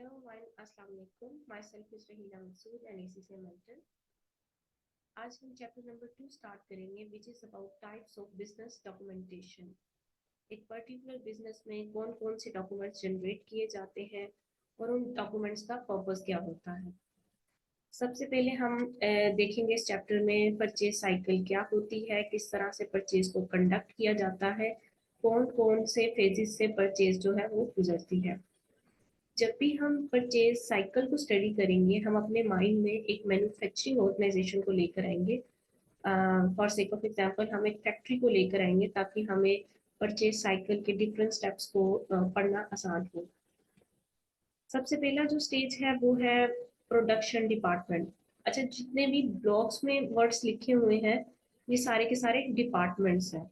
Hello everyone, अस्सलाम वालेकुम। Myself is Rahina Mansoor and ACCA mentor। आज हम चैप्टर नंबर 2 स्टार्ट करेंगे which is about types of business documentation. एक particular business में कौन कौन से डॉक्यूमेंट्स जनरेट किए जाते हैं और उन डॉक्यूमेंट्स का पर्पस क्या होता है। सबसे पहले हम देखेंगे इस चैप्टर में परचेज साइकिल क्या होती है, किस तरह से परचेज को कंडक्ट किया जाता है, कौन कौन से फेजेस से परचेज जो है वो गुजरती है। जब भी हम परचेज साइकिल को स्टडी करेंगे हम अपने माइंड में एक मैन्युफैक्चरिंग ऑर्गेनाइजेशन को लेकर आएंगे। फॉर सेक ऑफ एग्जांपल हम एक फैक्ट्री को लेकर आएंगे ताकि हमें परचेज साइकिल के डिफरेंट स्टेप्स को पढ़ना आसान हो। सबसे पहला जो स्टेज है वो है प्रोडक्शन डिपार्टमेंट। अच्छा, जितने भी ब्लॉक्स में वर्ड्स लिखे हुए हैं ये सारे के सारे डिपार्टमेंट्स हैं।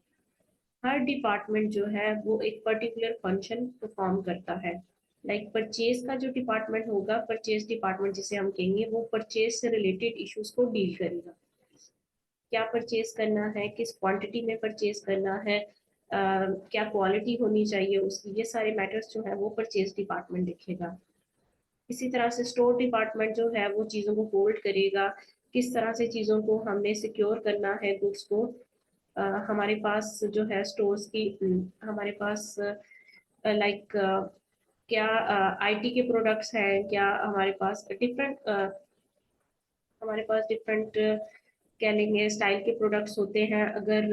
हर डिपार्टमेंट जो है वो एक पर्टिकुलर फंक्शन परफॉर्म करता है। लाइक परचेज का जो डिपार्टमेंट होगा, परचेज डिपार्टमेंट जिसे हम कहेंगे, वो परचेज से रिलेटेड इश्यूज को डील करेगा। क्या परचेज करना है, किस क्वांटिटी में परचेज करना है, क्या क्वालिटी होनी चाहिए उसकी, ये सारे मैटर्स जो है वो परचेज डिपार्टमेंट देखेगा। इसी तरह से स्टोर डिपार्टमेंट जो है वो चीज़ों को होल्ड करेगा, किस तरह से चीज़ों को हमने सिक्योर करना है गुड्स को। हमारे पास जो है स्टोर्स की हमारे पास लाइक क्या आईटी के प्रोडक्ट्स हैं, क्या हमारे पास डिफरेंट क्या लेंगे स्टाइल के प्रोडक्ट्स होते हैं। अगर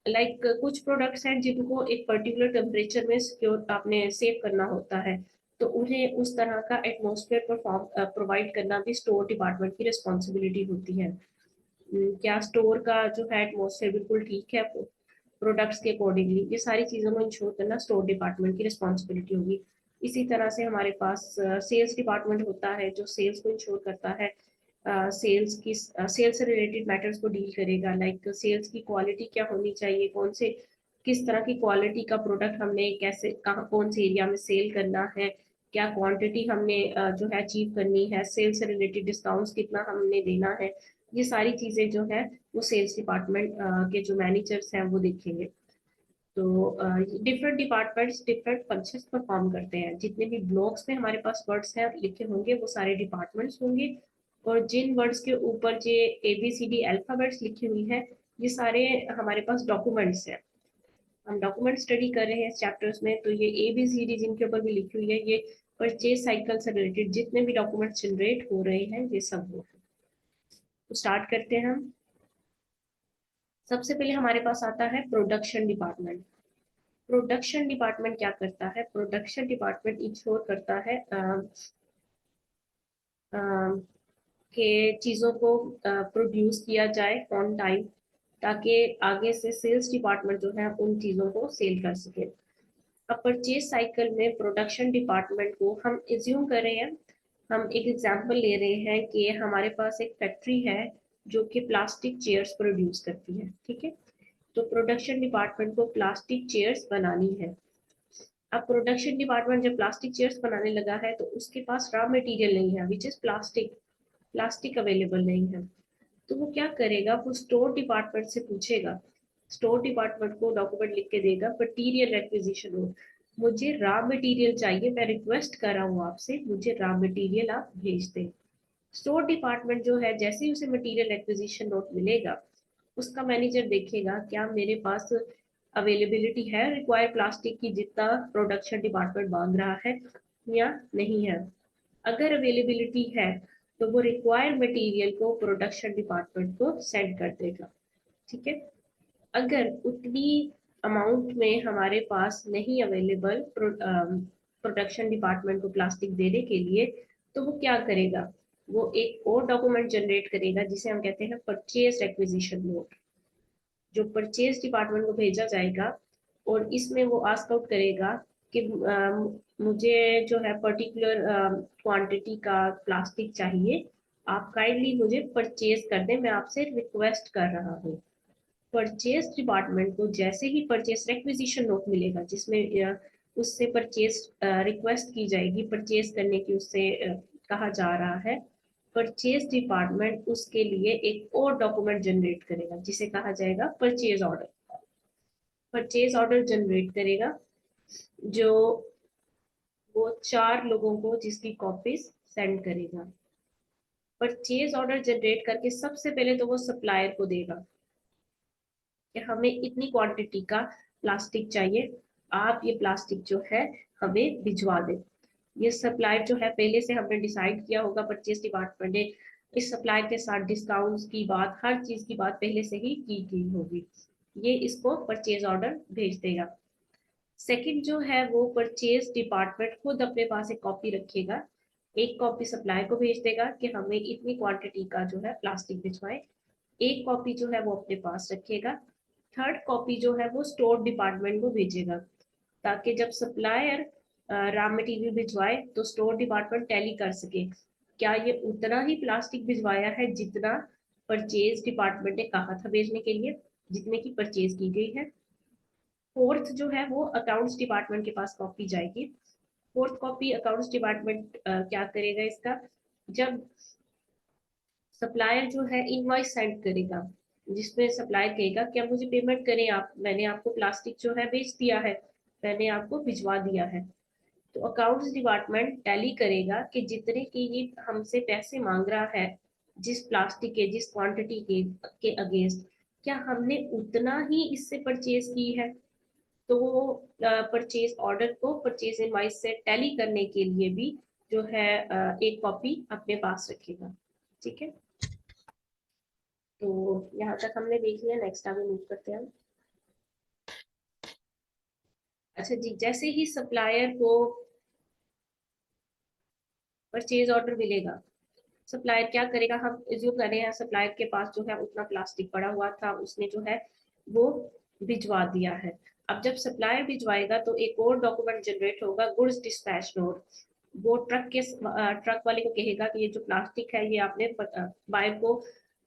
लाइक कुछ प्रोडक्ट्स हैं जिनको एक पर्टिकुलर टेम्परेचर में सिक्योर आपने सेव करना होता है, तो उन्हें उस तरह का एटमॉस्फेयर प्रोवाइड करना भी स्टोर डिपार्टमेंट की रिस्पॉन्सिबिलिटी होती है। क्या स्टोर का जो है एटमॉस्फेयर बिल्कुल ठीक है प्रोडक्ट्स के अकॉर्डिंगली, ये सारी चीज़ों को इंश्योर करना स्टोर डिपार्टमेंट की रिस्पॉन्सिबिलिटी होगी। इसी तरह से हमारे पास सेल्स डिपार्टमेंट होता है जो सेल्स को इंश्योर करता है, सेल्स से रिलेटेड मैटर्स को डील करेगा। लाइक सेल्स की क्वालिटी क्या होनी चाहिए, कौन से किस तरह की क्वालिटी का प्रोडक्ट हमने कैसे कहाँ कौन से एरिया में सेल करना है, क्या क्वांटिटी हमने जो है अचीव करनी है, सेल्स से रिलेटेड डिस्काउंट्स कितना हमने देना है। ये सारी चीज़ें जो है वो सेल्स डिपार्टमेंट के जो मैनेजर्स हैं वो देखेंगे। तो different departments different functions perform करते हैं। जितने भी ब्लॉक्स में हमारे पास वर्ड्स हैं लिखे होंगे वो सारे डिपार्टमेंट्स होंगे, और जिन वर्ड्स के ऊपर जो ABCD अल्फाबेट्स लिखी हुई है ये सारे हमारे पास डॉक्यूमेंट्स हैं। हम डॉक्यूमेंट स्टडी कर रहे हैं इस चैप्टर्स में, तो ये ABCD जिनके ऊपर भी लिखी हुई है ये परचेज साइकिल से रिलेटेड जितने भी डॉक्यूमेंट्स जनरेट हो रहे हैं ये सब वो है। तो स्टार्ट करते हैं हम। सबसे पहले हमारे पास आता है प्रोडक्शन डिपार्टमेंट। प्रोडक्शन डिपार्टमेंट क्या करता है? प्रोडक्शन डिपार्टमेंट इंश्योर करता है कि चीज़ों को प्रोड्यूस किया जाए ऑन टाइम, ताकि आगे से सेल्स डिपार्टमेंट जो है उन चीज़ों को सेल कर सके। अब परचेज साइकिल में प्रोडक्शन डिपार्टमेंट को हम एज्यूम कर रहे हैं, हम एक एग्जांपल ले रहे हैं कि हमारे पास एक फैक्ट्री है जो कि प्लास्टिक चेयर्स प्रोड्यूस करती है। ठीक है, तो प्रोडक्शन डिपार्टमेंट को प्लास्टिक चेयर्स बनानी है। अब प्रोडक्शन डिपार्टमेंट जब प्लास्टिक चेयर्स बनाने लगा है तो उसके पास रॉ मटेरियल नहीं है, विच इज प्लास्टिक अवेलेबल नहीं है। तो वो क्या करेगा, वो स्टोर डिपार्टमेंट से पूछेगा। स्टोर डिपार्टमेंट को डॉक्यूमेंट लिख के देगा, मटीरियल एक्विजिशन हो, मुझे रॉ मटेरियल चाहिए, मैं रिक्वेस्ट कर रहा हूँ आपसे, मुझे रॉ मटेरियल आप भेज दें। स्टोर डिपार्टमेंट जो है जैसे ही उसे मटेरियल एक्विजिशन नोट मिलेगा उसका मैनेजर देखेगा क्या मेरे पास अवेलेबिलिटी है रिक्वायर्ड प्लास्टिक की जितना प्रोडक्शन डिपार्टमेंट मांग रहा है या नहीं है। अगर अवेलेबिलिटी है तो वो रिक्वायर्ड मटेरियल को प्रोडक्शन डिपार्टमेंट को सेंड कर देगा। ठीक है, अगर उतनी अमाउंट में हमारे पास नहीं अवेलेबल प्रोडक्शन डिपार्टमेंट को प्लास्टिक देने के लिए, तो वो क्या करेगा, वो एक और डॉक्यूमेंट जनरेट करेगा जिसे हम कहते हैं परचेज एक्विजिशन नोट, जो परचेज डिपार्टमेंट को भेजा जाएगा। और इसमें वो आस्क आउट करेगा कि मुझे जो है पर्टिकुलर क्वांटिटी का प्लास्टिक चाहिए, आप काइंडली मुझे परचेज कर दें, मैं आपसे रिक्वेस्ट कर रहा हूँ। परचेज डिपार्टमेंट को जैसे ही परचेज रिक्विजिशन नोट मिलेगा जिसमें उससे परचेज रिक्वेस्ट की जाएगी, परचेज करने की उससे कहा जा रहा है, परचेज डिपार्टमेंट उसके लिए एक और डॉक्यूमेंट जनरेट करेगा जिसे कहा जाएगा purchase order. Purchase order generate करेगा जो वो 4 लोगों को जिसकी कॉपीज सेंड करेगा। परचेज ऑर्डर जनरेट करके सबसे पहले तो वो सप्लायर को देगा कि हमें इतनी क्वांटिटी का प्लास्टिक चाहिए, आप ये प्लास्टिक जो है हमें भिजवा दें। ये सप्लायर जो है पहले से हमने डिसाइड किया होगा, परचेज डिपार्टमेंट ने इस सप्लायर के साथ डिस्काउंट्स की बात, हर चीज की बात पहले से ही की गई होगी। ये इसको परचेज ऑर्डर भेज देगा। सेकंड जो है वो परचेज डिपार्टमेंट खुद अपने पास एक कॉपी रखेगा, एक कॉपी सप्लायर को भेज देगा कि हमें इतनी क्वांटिटी का जो है प्लास्टिक भिजवाए, एक कॉपी जो है वो अपने पास रखेगा। थर्ड कॉपी जो है वो स्टोर डिपार्टमेंट को भेजेगा, ताकि जब सप्लायर रॉ मटेरियल भिजवाए तो स्टोर डिपार्टमेंट टैली कर सके क्या ये उतना ही प्लास्टिक भिजवाया है जितना परचेज डिपार्टमेंट ने कहा था भेजने के लिए, जितने की परचेज की गई है। फोर्थ जो है वो अकाउंट्स डिपार्टमेंट के पास कॉपी जाएगी। फोर्थ कॉपी अकाउंट्स डिपार्टमेंट क्या करेगा इसका, जब सप्लायर जो है इनवॉइस सेंड करेगा जिसमें सप्लायर कहेगा क्या मुझे पेमेंट करें आप, मैंने आपको प्लास्टिक जो है बेच दिया है, मैंने आपको भिजवा दिया है। तो अकाउंट्स डिपार्टमेंट टैली करेगा कि जितने की ये हमसे पैसे मांग रहा है, जिस प्लास्टिक के जिस क्वांटिटी के अगेंस्ट, क्या हमने उतना ही इससे परचेज की है। तो वो परचेज ऑर्डर को परचेज इनवॉइस से टैली करने के लिए भी जो है एक कॉपी अपने पास रखेगा। ठीक है, तो यहाँ तक हमने देख लिया, नेक्स्ट आगे मूव करते हैं हम। अच्छा जी, जैसे ही सप्लायर को परचेज ऑर्डर मिलेगा, सप्लायर क्या करेगा, हम एज्यूम कर रहे हैं सप्लायर के पास जो है उतना प्लास्टिक पड़ा हुआ था, उसने जो है वो भिजवा दिया है। अब जब सप्लायर भिजवाएगा तो एक और डॉक्यूमेंट जनरेट होगा, गुड्स डिस्पैच नोट। वो ट्रक वाले को कहेगा कि ये जो प्लास्टिक है ये आपने बायर को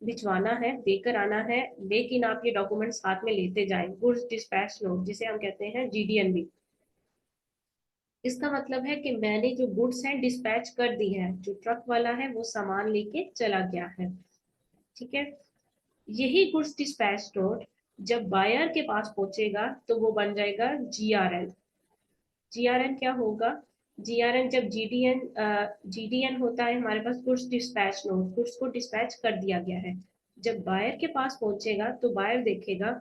भिजवाना है, देकर आना है, लेकिन आप ये डॉक्यूमेंट साथ में लेते जाएं, गुड्स डिस्पैच नोट जिसे हम कहते हैं GDNB। इसका मतलब है कि मैंने जो गुड्स हैं डिस्पैच कर दी है, जो ट्रक वाला है वो सामान लेके चला गया है। ठीक है, यही गुड्स डिस्पैच नोट जब बायर के पास पहुंचेगा तो वो बन जाएगा GRN। GRN क्या होगा, GRN जब GDN होता है हमारे पास गुड्स डिस्पैच नोट, गुड्स को डिस्पैच कर दिया गया है, जब बायर के पास पहुंचेगा तो बायर देखेगा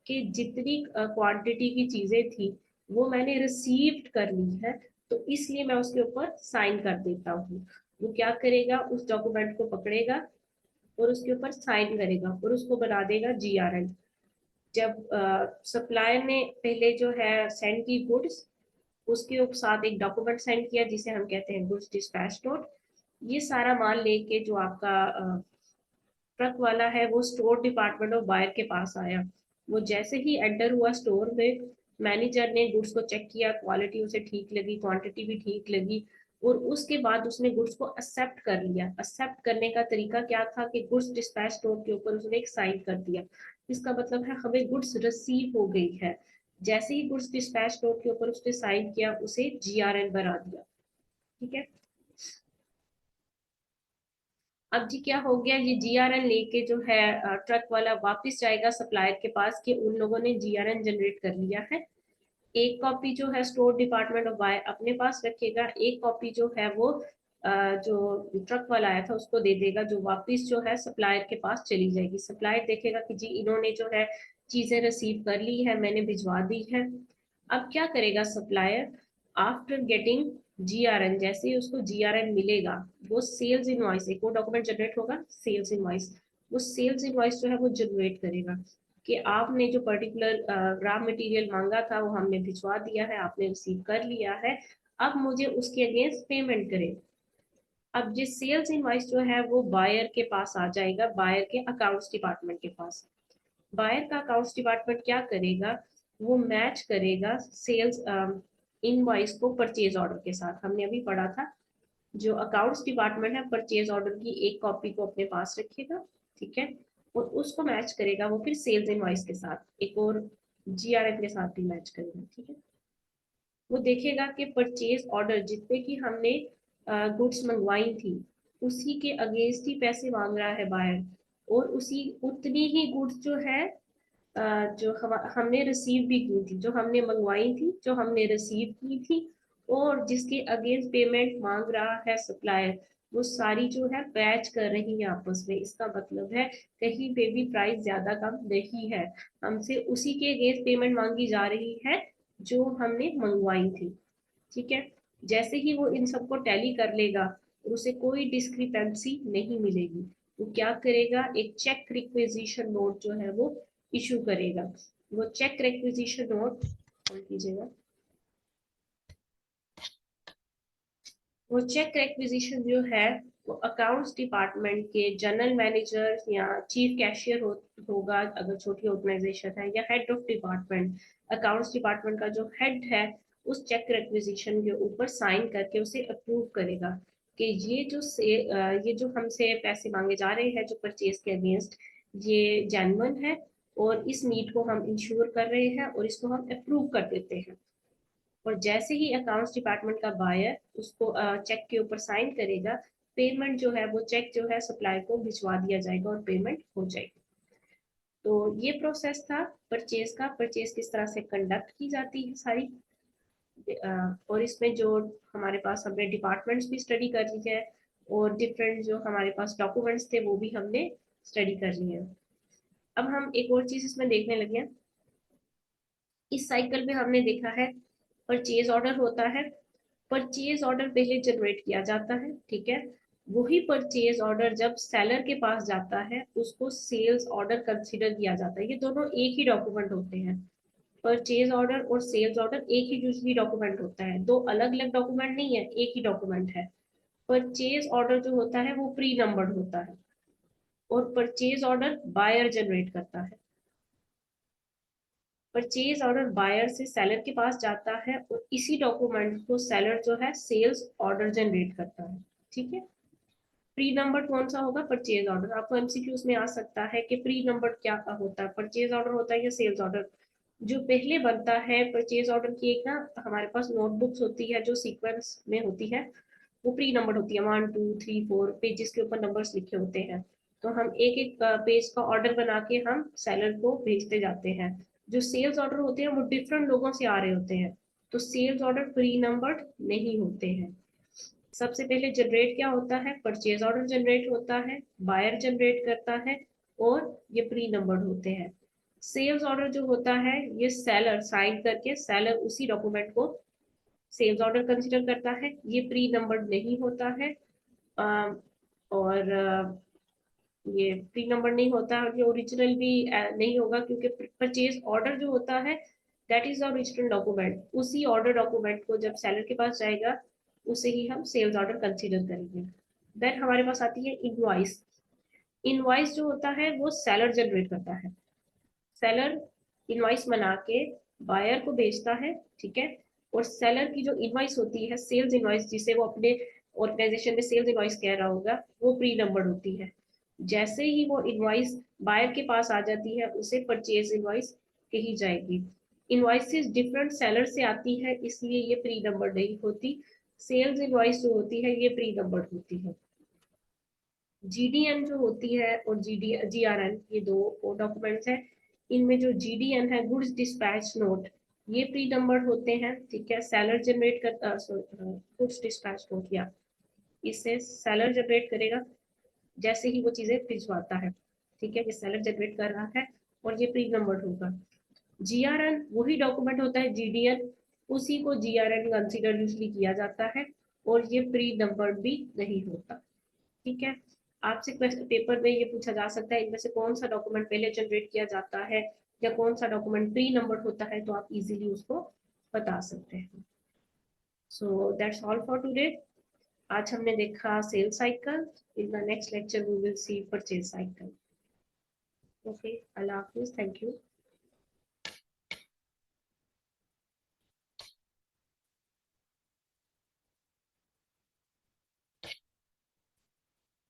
कि जितनी क्वांटिटी की चीजें थी वो मैंने रिसीव्ड कर ली है, तो इसलिए मैं उसके ऊपर साइन कर देता हूँ। वो क्या करेगा, उस डॉक्यूमेंट को पकड़ेगा और उसके ऊपर साइन करेगा और उसको बना देगा GRN। जब सप्लायर ने पहले जो है सेंड की गुड्स, उसके साथ एक डॉक्यूमेंट सेंड किया जिसे हम कहते हैं गुड्स डिस्पैच नोट, ये सारा माल लेके जो आपका ट्रक वाला है वो स्टोर डिपार्टमेंट और बायर के पास आया। वो जैसे ही एंटर हुआ स्टोर में, मैनेजर ने गुड्स को चेक किया, क्वालिटी उसे ठीक लगी, क्वांटिटी भी ठीक लगी, और उसके बाद उसने गुड्स को एक्सेप्ट कर लिया। एक्सेप्ट करने का तरीका क्या था कि गुड्स डिस्पैच नोट के ऊपर उसने एक साइन कर दिया। इसका मतलब है हमें गुड्स रिसीव हो गई है। जैसे ही गुड्स डिस्पैच नोट के ऊपर उसने साइन किया, उसे GRN बना दिया। ठीक है, अब जी क्या हो गया, ये GRN लेके जो है ट्रक वाला वापस जाएगा सप्लायर के पास कि उन लोगों ने GRN जनरेट कर लिया है। एक कॉपी जो है स्टोर डिपार्टमेंट ऑफ बाय अपने पास रखेगा, एक कॉपी जो है वो जो ट्रक वाला आया था उसको दे देगा, जो वापस जो है सप्लायर के पास चली जाएगी। सप्लायर देखेगा कि जी इन्होंने जो है चीजें रिसीव कर ली है, मैंने भिजवा दी है। अब क्या करेगा सप्लायर, आफ्टर गेटिंग GRN, जैसे ही उसको GRN मिलेगा, वो सेल्स इनवॉइस, एक और डॉक्यूमेंट जनरेट होगा सेल्स इनवॉइस, वो सेल्स इनवॉइस जो है वो जनरेट करेगा कि आपने जो पर्टिकुलर रॉ मटेरियल मांगा था वो हमने भिजवा दिया है, आपने रिसीव कर लिया है, अब मुझे उसके अगेंस्ट पेमेंट करें। अब ये सेल्स इनवॉइस जो है वो बायर के पास आ जाएगा, बायर के अकाउंट्स डिपार्टमेंट के पास। बायर का अकाउंट्स डिपार्टमेंट क्या करेगा, वो मैच करेगा सेल्स इनवॉइस को परचेज ऑर्डर के साथ। हमने अभी पढ़ा था, जो अकाउंट्स डिपार्टमेंट है परचेज ऑर्डर की एक कॉपी को अपने पास रखेगा, ठीक है, और उसको मैच करेगा वो फिर सेल्स इनवॉइस के साथ, एक और GRN के साथ भी मैच करेगा। ठीक है, वो देखेगा कि परचेज ऑर्डर जितने की हमने गुड्स मंगवाई थी उसी के अगेंस्ट ही पैसे मांग रहा है बायर, और उसी उतनी ही गुड्स जो है जो हमने रिसीव भी की थी, जो हमने मंगवाई थी, जो हमने रिसीव की थी, और जिसके अगेंस्ट पेमेंट मांग रहा है सप्लायर, वो सारी जो है बैच कर रही है आपस में। इसका मतलब है कहीं पे भी प्राइस ज्यादा कम नहीं है, हमसे उसी के अगेंस्ट पेमेंट मांगी जा रही है जो हमने मंगवाई थी। ठीक है, जैसे ही वो इन सबको टैली कर लेगा और उसे कोई डिस्क्रिपेंसी नहीं मिलेगी, वो क्या करेगा, एक चेक रिक्वेजिशन नोट जो है वो इशू करेगा। वो चेक रिक्वेजिशन नोट कीजिएगा, वो चेक रिक्वेजिशन जो है वो अकाउंट्स डिपार्टमेंट के जनरल मैनेजर या चीफ कैशियर होगा अगर छोटी ऑर्गेनाइजेशन है, या head of department, accounts department का जो हेड है उस चेक रिक्वेजिशन के ऊपर साइन करके उसे अप्रूव करेगा कि ये जो हमसे पैसे मांगे जा रहे हैं जो परचेज के अगेंस्ट, ये जेन्युइन है और इस नीड को हम इंश्योर कर रहे हैं और इसको हम अप्रूव कर देते हैं। और जैसे ही अकाउंट्स डिपार्टमेंट का बायर उसको चेक के ऊपर साइन करेगा, पेमेंट जो है वो चेक जो है सप्लाई को भिजवा दिया जाएगा और पेमेंट हो जाएगी। तो ये प्रोसेस था परचेज का। परचेज किस तरह से कंडक्ट की जाती है सारी, और इसमें जो हमारे पास हमने डिपार्टमेंट्स भी स्टडी कर ली है और डिफरेंट जो हमारे पास डॉक्यूमेंट्स थे वो भी हमने स्टडी कर लिए हैं। अब हम एक और चीज इसमें देखने लगे हैं। इस साइकिल में हमने देखा है परचेज ऑर्डर होता है, परचेज ऑर्डर पहले जनरेट किया जाता है, ठीक है। वही परचेज ऑर्डर जब सेलर के पास जाता है उसको सेल्स ऑर्डर कंसीडर किया जाता है। ये दोनों एक ही डॉक्यूमेंट होते हैं, परचेज ऑर्डर और सेल्स ऑर्डर एक ही यूजली डॉक्यूमेंट होता है, दो अलग अलग डॉक्यूमेंट नहीं है, एक ही डॉक्यूमेंट है। परचेज ऑर्डर जो होता है वो प्री नंबर्ड होता है और परचेज ऑर्डर बायर जनरेट करता है। परचेज ऑर्डर बायर से सेलर के पास जाता है और इसी डॉक्यूमेंट को सेलर जो है सेल्स ऑर्डर जनरेट करता है, ठीक है। प्री नंबर कौन सा होगा, परचेज ऑर्डर। आपको एमसीक्यूज में आ सकता है कि प्री नंबर क्या होता है, परचेज ऑर्डर होता है या सेल्स ऑर्डर। जो पहले बनता है परचेज ऑर्डर की, एक ना हमारे पास नोटबुक्स होती है जो सीक्वेंस में होती है, वो प्री नंबर होती है, 1 2 3 4 पेजेस के ऊपर नंबर्स लिखे होते हैं। तो हम एक एक पेज का ऑर्डर बना के हम सेलर को भेजते जाते हैं। जो सेल्स ऑर्डर होते हैं वो डिफरेंट लोगों से आ रहे होते हैं, तो सेल्स ऑर्डर प्री नंबर्ड नहीं होते हैं। सबसे पहले जनरेट क्या होता है, परचेज ऑर्डर जनरेट होता है, बायर जनरेट करता है और ये प्री नंबर्ड होते हैं। सेल्स ऑर्डर जो होता है ये सेलर साइन करके सेलर उसी डॉक्यूमेंट को सेल्स ऑर्डर कंसिडर करता है, ये प्री नंबर्ड नहीं होता है। और ये प्री नंबर नहीं होता, ये ओरिजिनल भी नहीं होगा, क्योंकि परचेज ऑर्डर जो होता है दैट इज ओरिजिनल डॉक्यूमेंट। उसी ऑर्डर डॉक्यूमेंट को जब सेलर के पास जाएगा उसे ही हम सेल्स ऑर्डर कंसीडर करेंगे। देन हमारे पास आती है इनवॉइस। इनवॉइस जो होता है वो सेलर जनरेट करता है। सेलर इनवॉइस बना के बायर को भेजता है, ठीक है। और सेलर की जो इनवॉइस होती है सेल्स इनवॉइस, जिसे वो अपने ऑर्गेनाइजेशन में सेल्स इनवॉइस कह रहा होगा, वो प्री नंबर्ड होती है। जैसे ही वो इनवॉइस बायर के पास आ जाती है उसे परचेज इनवॉइस कही जाएगी। इनवॉइसेस डिफरेंट सेलर से आती है इसलिए ये प्री नंबर्ड नहीं होती। सेल्स इनवॉइस जो होती है ये प्री नंबर्ड होती है। जीडीएन जो होती है और जीआरएन, ये दो डॉक्यूमेंट्स हैं। इनमें जो जीडीएन है, गुड्स डिस्पैच नोट, ये प्री नंबर्ड होते हैं, ठीक है। सेलर जनरेट कर गुड्स डिस्पैच नोट या इसे सेलर जनरेट करेगा जैसे ही वो चीजें भिजवाता है, ठीक है। ये सेलर जनरेट कर रहा है और ये प्री नंबर्ड होगा। जीआरएन वही डॉक्यूमेंट होता है जीडीएन, उसी को जीआरएन कंसीडर यूजली किया जाता है और ये प्री नंबर्ड भी नहीं होता, ठीक है। आपसे क्वेश्चन पेपर में ये पूछा जा सकता है इनमें से कौन सा डॉक्यूमेंट पहले जनरेट किया जाता है या कौन सा डॉक्यूमेंट प्री नंबर्ड होता है, तो आप इजीली उसको बता सकते हैं। So that's all for today. आज हमने देखा sale cycle. In the next lecture we will see purchase cycle. Okay, अल्लाह हाफिज, थैंक यू।